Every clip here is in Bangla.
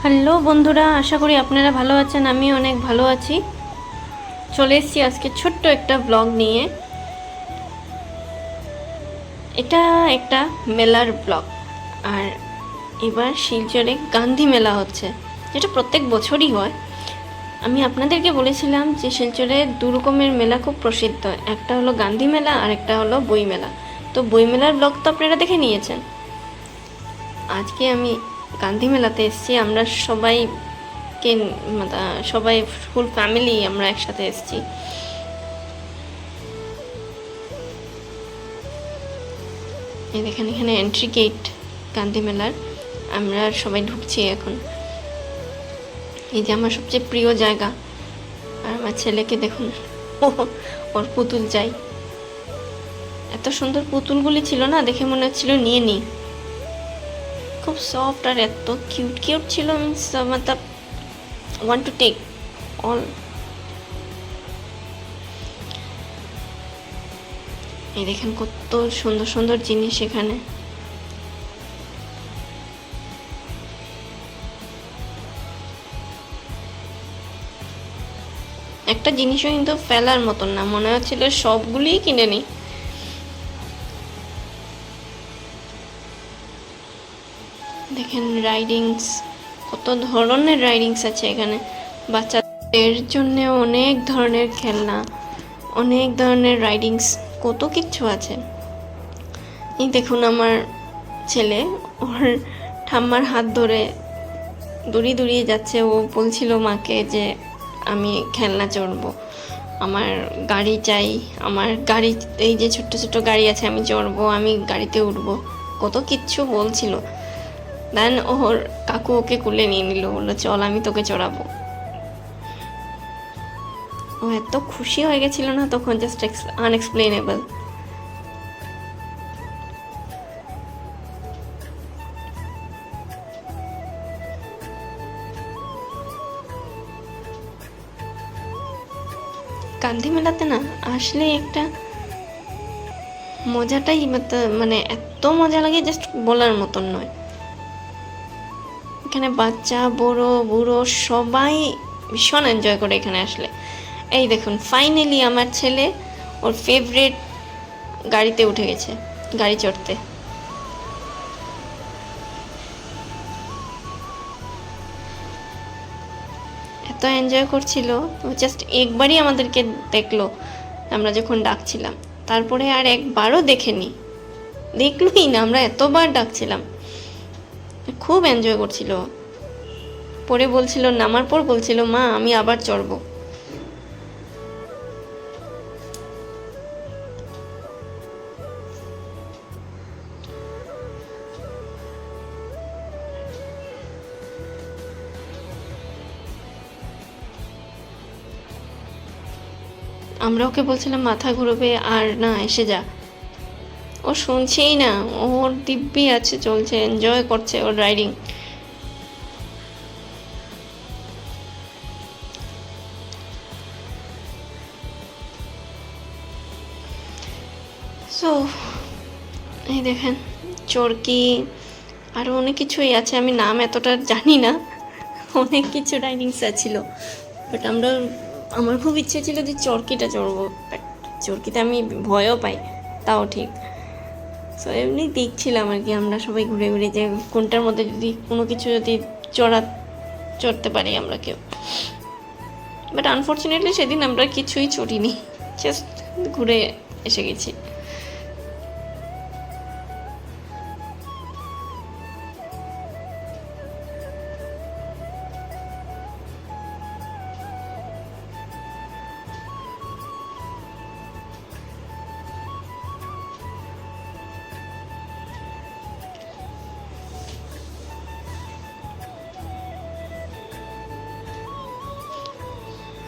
হ্যালো বন্ধুরা, আশা করি আপনারা ভালো আছেন। আমি অনেক ভালো আছি। চলে এসেছি আজকে ছোট্ট একটা ব্লগ নিয়ে। এটা একটা মেলার ব্লগ। আর এবার শিলচরে গান্ধী মেলা হচ্ছে, যেটা প্রত্যেক বছরই হয়। আমি আপনাদেরকে বলেছিলাম যে শিলচরে দু রকমের মেলা খুব প্রসিদ্ধ, একটা হলো গান্ধী মেলা আর একটা হলো বই মেলা। তো বই মেলার ব্লগ তো আপনারা দেখে নিয়েছেন। আজকে আমি গান্ধী মেলাতে এসেছি। আমরা সবাই ফুল ফ্যামিলি আমরা একসাথে এসেছি। এই দেখেন, এখানে এন্ট্রি গেট গান্ধী মেলার। আমরা সবাই ঢুকছি এখন। এই যে আমার সবচেয়ে প্রিয় জায়গা। আর আমার ছেলেকে দেখুন, ওর পুতুল চাই। এত সুন্দর পুতুলগুলি ছিল না, দেখে মনে হচ্ছিল নিয়ে নিই। খুব সফট আর এত কিউট কিউট ছিল, মিন্স মতলব ওয়ান্ট টু টেক অল। এই দেখেন কত সুন্দর সুন্দর জিনিস এখানে। একটা জিনিসও কিন্তু ফেলার মতন না, মনে হচ্ছিল সবগুলিই কিনে নিই। দেখেন রাইডিংস, কত ধরনের রাইডিংস আছে এখানে। বাচ্চাদের জন্য অনেক ধরনের খেলনা, অনেক ধরনের রাইডিংস, কত কিছু আছে। এই দেখুন আমার ছেলে ওর ঠাম্মার হাত ধরে দড়িয়ে দড়িয়ে যাচ্ছে। ও বলছিল মাকে যে আমি খেলনা চড়বো, আমার গাড়ি চাই, আমার গাড়ি, এই যে ছোট্ট ছোট্ট গাড়ি আছে আমি চড়বো, আমি গাড়িতে উঠবো, কত কিচ্ছু বলছিল। দেন ওর কাকু ওকে কুলে নিয়ে নিল, বললো চল আমি তোকে চড়াবো। ও এত খুশি হয়ে গেছিল না তখন, জাস্ট আনএক্সপ্লেনেবল। গান্ধী মেলাতে না আসলে একটা মজাটাই মানে এত মজা লাগে, জাস্ট বলার মতন নয়। এখানে বাচ্চা বড় বুড়ো সবাই ভীষণ এনজয় করে এখানে আসলে। এই দেখুন ফাইনালি আমার ছেলে ওর ফেভারিট গাড়িতে উঠে গেছে, গাড়ি চড়তে। এত এনজয় করছিল, ও জাস্ট একবারই আমাদেরকে দেখলো আমরা যখন ডাকছিলাম, তারপরে আর একবারও দেখেনি, দেখলোই না, আমরা এতবার ডাকছিলাম। খুব এনজয় করছিল। পরে বলছিল, নামার পর বলছিল মা আমি আবার চড়বো। আমরা ওকে বলছিলাম মাথা ঘুরবে আর না, এসে যা। ও শুনছেই না, ওর দিব্যি আছে, চলছে, এনজয় করছে ওর রাইডিং। সো এই দেখেন চরকি, আরও অনেক কিছুই আছে, আমি নাম এতটা জানি না। অনেক কিছু রাইডিংস ছিল, বাট আমার খুব ইচ্ছে ছিল যে চরকিটা চড়বো, বাট চরকিতে আমি ভয়ও পাই, তাও ঠিক। সো এমনি দেখছিলাম আর কি, আমরা সবাই ঘুরে ঘুরে যে কোনটার মধ্যে যদি কোনো কিছু যদি চড়তে পারি আমরা কেউ। বাট আনফর্চুনেটলি সেদিন আমরা কিছুই চড়িনি, জাস্ট ঘুরে এসে গেছি।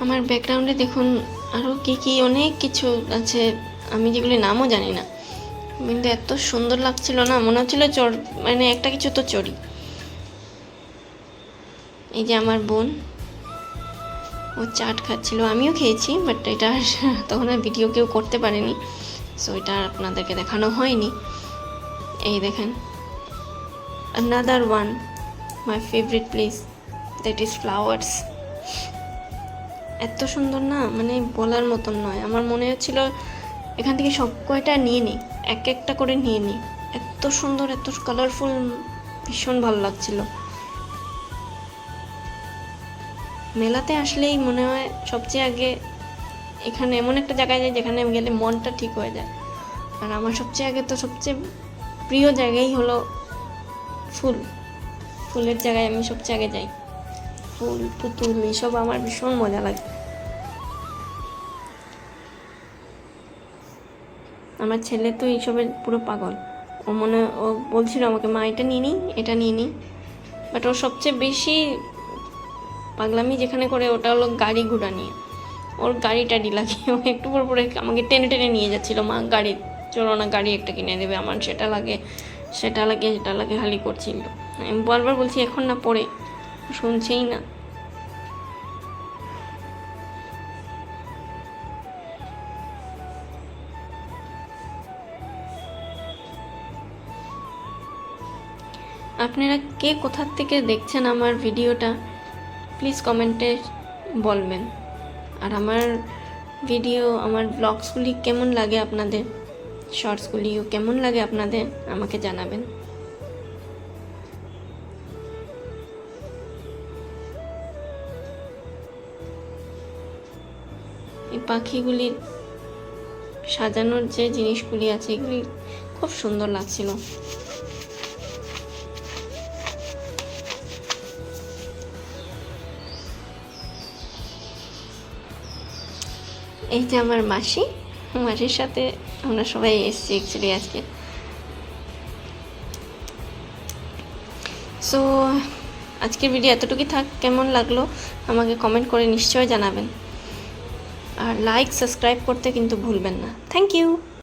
আমার ব্যাকগ্রাউন্ডে দেখুন আরও কী কী অনেক কিছু আছে, আমি যেগুলি নামও জানি না, কিন্তু এত সুন্দর লাগছিল না, মনে হচ্ছিল মানে একটা কিছু তো চড়ি। এই যে আমার বোন, ও চাট খাচ্ছিল, আমিও খেয়েছি, বাট এটা তখন আর ভিডিও কেউ করতে পারেনি, সো এটা আপনাদেরকে দেখানো হয়নি। এই দেখেন, another one, my favorite place. That is flowers. এত সুন্দর না, মানে বলার মতন নয়। আমার মনে হচ্ছিল এখান থেকে সব কয়টা নিয়ে নিই, এক একটা করে নিয়ে নিই। এত সুন্দর, এত কালারফুল, ভীষণ ভালো লাগছিল। মেলাতে আসলেই মনে হয় সবচেয়ে আগে এখানে এমন একটা জায়গায় যাই যেখানে গেলে মনটা ঠিক হয়ে যায়। আর আমার সবচেয়ে আগে তো সবচেয়ে প্রিয় জায়গাই হলো ফুলের জায়গায় আমি সবচেয়ে আগে যাই। ফুল, পুতুল, এইসব আমার ভীষণ মজা লাগে। আমার ছেলে তো এইসবের পুরো পাগল। ও বলছিল আমাকে, মা এটা নিয়ে নিই, এটা নিয়ে নিই। বাট ওর সবচেয়ে বেশি পাগলামি যেখানে করে ওটা হলো গাড়ি ঘোড়া নিয়ে। ওর গাড়ি টাড়ি লাগিয়ে ও একটু পর পরে আমাকে টেনে টেনে নিয়ে যাচ্ছিলো, মা গাড়ি চলো না, গাড়ি একটা কিনে দেবে, আমার সেটা লাগে সেটা লাগে সেটা লাগে খালি করছিল। আমি বারবার বলছি এখন না, পরে, শুনছেই না। আপনারা কে কোথা থেকে দেখছেন আমার ভিডিওটা প্লিজ কমেন্টে বলবেন। আর আমার ভিডিও, আমার ব্লগসগুলি কেমন লাগে আপনাদের, শর্টসগুলিও কেমন লাগে আপনাদের আমাকে জানাবেন। এই পাখিগুলির সাজানোর যে জিনিসগুলি আছে এগুলি খুব সুন্দর লাগছিল। এই যে আমার মাসির সাথে আমরা সবাই এসেছি অ্যাকচুয়ালি আজকে। সো আজকের ভিডিও এতটুকুই থাক। কেমন লাগলো আমাকে কমেন্ট করে নিশ্চয়ই জানাবেন। আর লাইক সাবস্ক্রাইব করতে কিন্তু ভুলবেন না। Thank you.